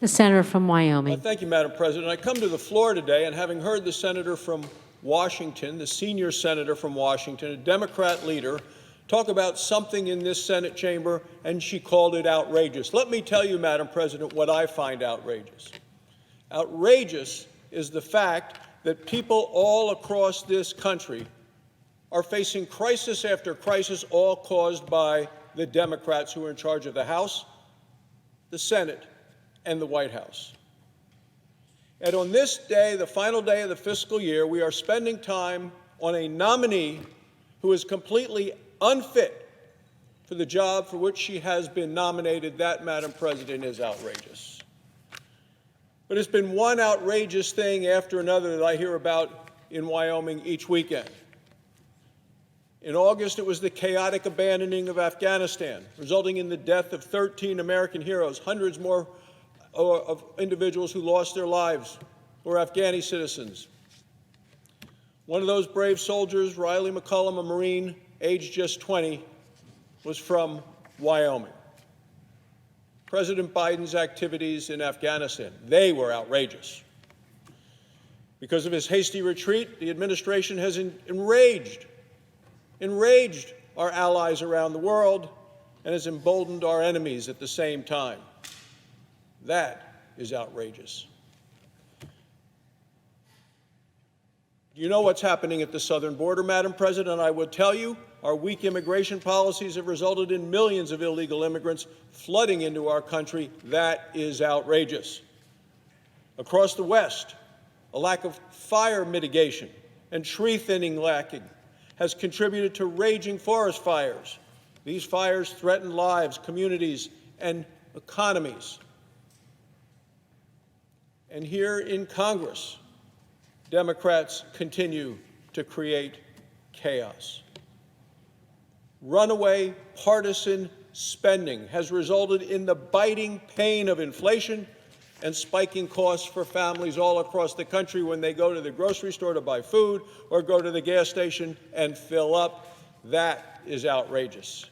The senator from Wyoming. Thank you, Madam President. I come to the floor today, and having heard the senator from Washington, the senior senator from Washington, a Democrat leader, talk about something in this Senate chamber, and she called it outrageous. Let me tell you, Madam President, what I find outrageous. Outrageous is the fact that people all across this country are facing crisis after crisis, all caused by the Democrats who are in charge of the House, the Senate, and the White House. And on this day, the final day of the fiscal year, we are spending time on a nominee who is completely unfit for the job for which she has been nominated. That, Madam President, is outrageous. But it's been one outrageous thing after another that I hear about in Wyoming each weekend. In August, it was the chaotic abandoning of Afghanistan, resulting in the death of 13 American heroes, hundreds more of individuals who lost their lives were Afghani citizens. One of those brave soldiers, Riley McCullum, a Marine, aged just 20, was from Wyoming. President Biden's activities in Afghanistan, they were outrageous. Because of his hasty retreat, the administration has enraged our allies around the world and has emboldened our enemies at the same time. That is outrageous. Do you know what's happening at the southern border, Madam President? I would tell you, our weak immigration policies have resulted in millions of illegal immigrants flooding into our country. That is outrageous. Across the West, a lack of fire mitigation and tree thinning lacking has contributed to raging forest fires. These fires threaten lives, communities, and economies. And here in Congress, Democrats continue to create chaos. Runaway partisan spending has resulted in the biting pain of inflation and spiking costs for families all across the country when they go to the grocery store to buy food or go to the gas station and fill up. That is outrageous.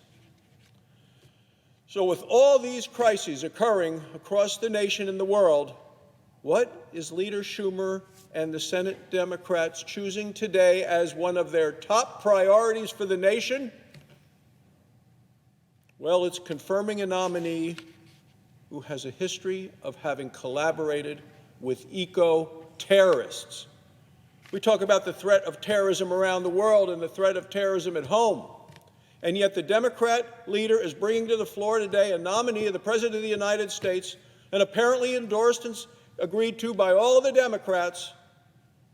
So with all these crises occurring across the nation and the world, what is Leader Schumer and the Senate Democrats choosing today as one of their top priorities for the nation? Well, it's confirming a nominee who has a history of having collaborated with eco-terrorists. We talk about the threat of terrorism around the world and the threat of terrorism at home. And yet the Democrat leader is bringing to the floor today a nominee of the President of the United States, and apparently endorsed and agreed to by all of the Democrats,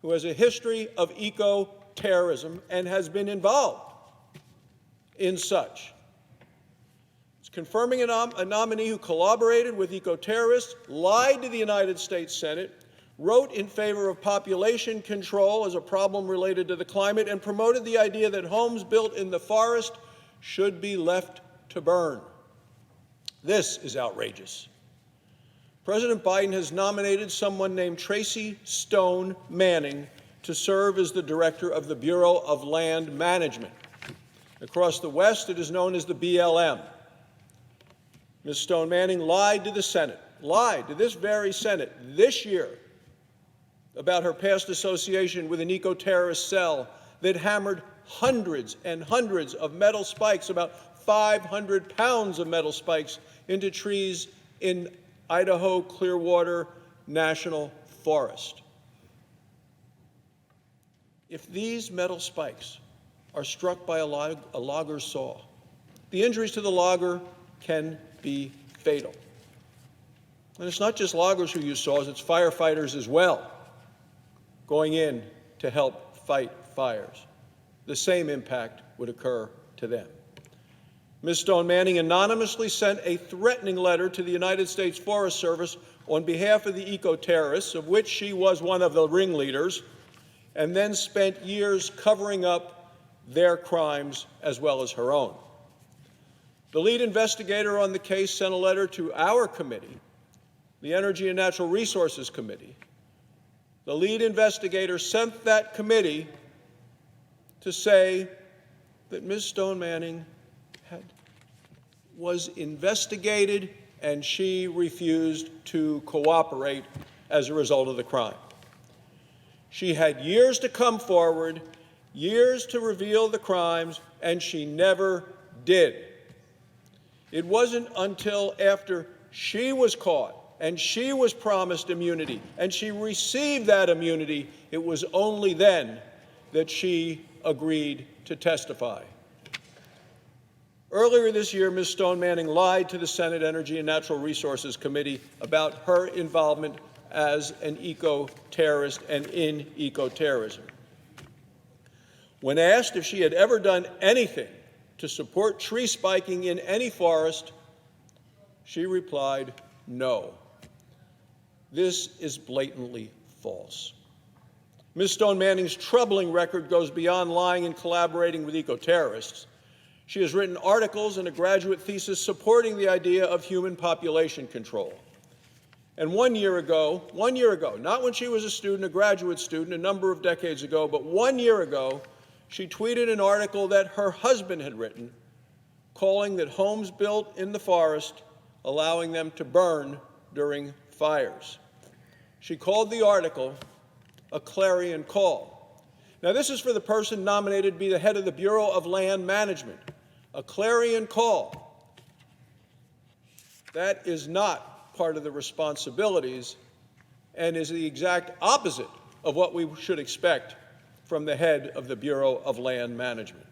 who has a history of eco-terrorism and has been involved in such. It's confirming a nominee who collaborated with eco-terrorists, lied to the United States Senate, wrote in favor of population control as a problem related to the climate, and promoted the idea that homes built in the forest should be left to burn. This is outrageous. President Biden has nominated someone named Tracy Stone Manning to serve as the director of the Bureau of Land Management. Across the West, it is known as the BLM. Ms. Stone Manning lied to the Senate, lied to this very Senate this year about her past association with an eco-terrorist cell that hammered hundreds and hundreds of metal spikes, about 500 pounds of metal spikes, into trees in Idaho Clearwater National Forest. If these metal spikes are struck by a logger's saw, the injuries to the logger can be fatal. And it's not just loggers who use saws, it's firefighters as well, going in to help fight fires. The same impact would occur to them. Ms. Stone Manning anonymously sent a threatening letter to the United States Forest Service on behalf of the eco-terrorists, of which she was one of the ringleaders, and then spent years covering up their crimes as well as her own. The lead investigator on the case sent a letter to our committee, the Energy and Natural Resources Committee. The lead investigator sent that committee to say that Ms. Stone Manning was investigated and she refused to cooperate as a result of the crime. She had years to come forward, years to reveal the crimes, and she never did. It wasn't until after she was caught and she was promised immunity and she received that immunity, it was only then that she agreed to testify. Earlier this year, Ms. Stone Manning lied to the Senate Energy and Natural Resources Committee about her involvement as an eco-terrorist and in eco-terrorism. When asked if she had ever done anything to support tree spiking in any forest, she replied, no. This is blatantly false. Ms. Stone Manning's troubling record goes beyond lying and collaborating with eco-terrorists. She has written articles and a graduate thesis supporting the idea of human population control. And 1 year ago, not when she was a student, a graduate student, a number of decades ago, but 1 year ago, she tweeted an article that her husband had written, calling that homes built in the forest, allowing them to burn during fires. She called the article a clarion call. Now, this is for the person nominated to be the head of the Bureau of Land Management. A clarion call. That is not part of the responsibilities and is the exact opposite of what we should expect from the head of the Bureau of Land Management.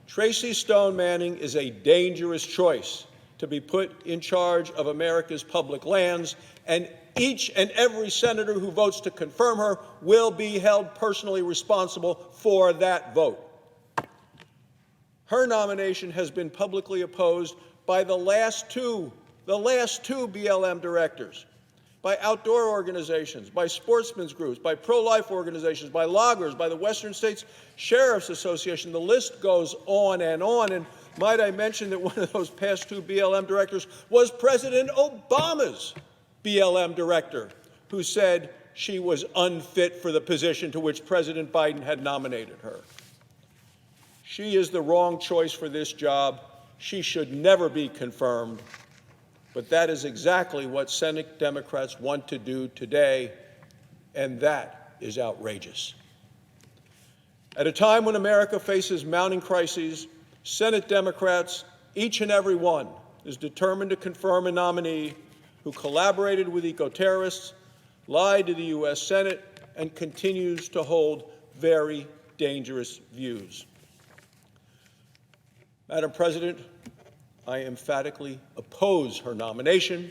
Tracy Stone Manning is a dangerous choice to be put in charge of America's public lands, and each and every senator who votes to confirm her will be held personally responsible for that vote. Her nomination has been publicly opposed by the last two BLM directors, by outdoor organizations, by sportsmen's groups, by pro-life organizations, by loggers, by the Western States Sheriff's Association. The list goes on. And might I mention that one of those past two BLM directors was President Obama's BLM director, who said she was unfit for the position to which President Biden had nominated her. She is the wrong choice for this job. She should never be confirmed. But that is exactly what Senate Democrats want to do today, and that is outrageous. At a time when America faces mounting crises, Senate Democrats, each and every one, is determined to confirm a nominee who collaborated with eco-terrorists, lied to the U.S. Senate, and continues to hold very dangerous views. Madam President, I emphatically oppose her nomination.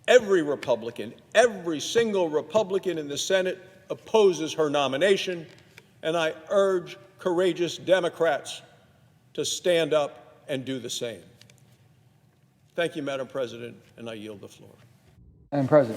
Every Republican, every single Republican in the Senate opposes her nomination, and I urge courageous Democrats to stand up and do the same. Thank you, Madam President, and I yield the floor. Madam President.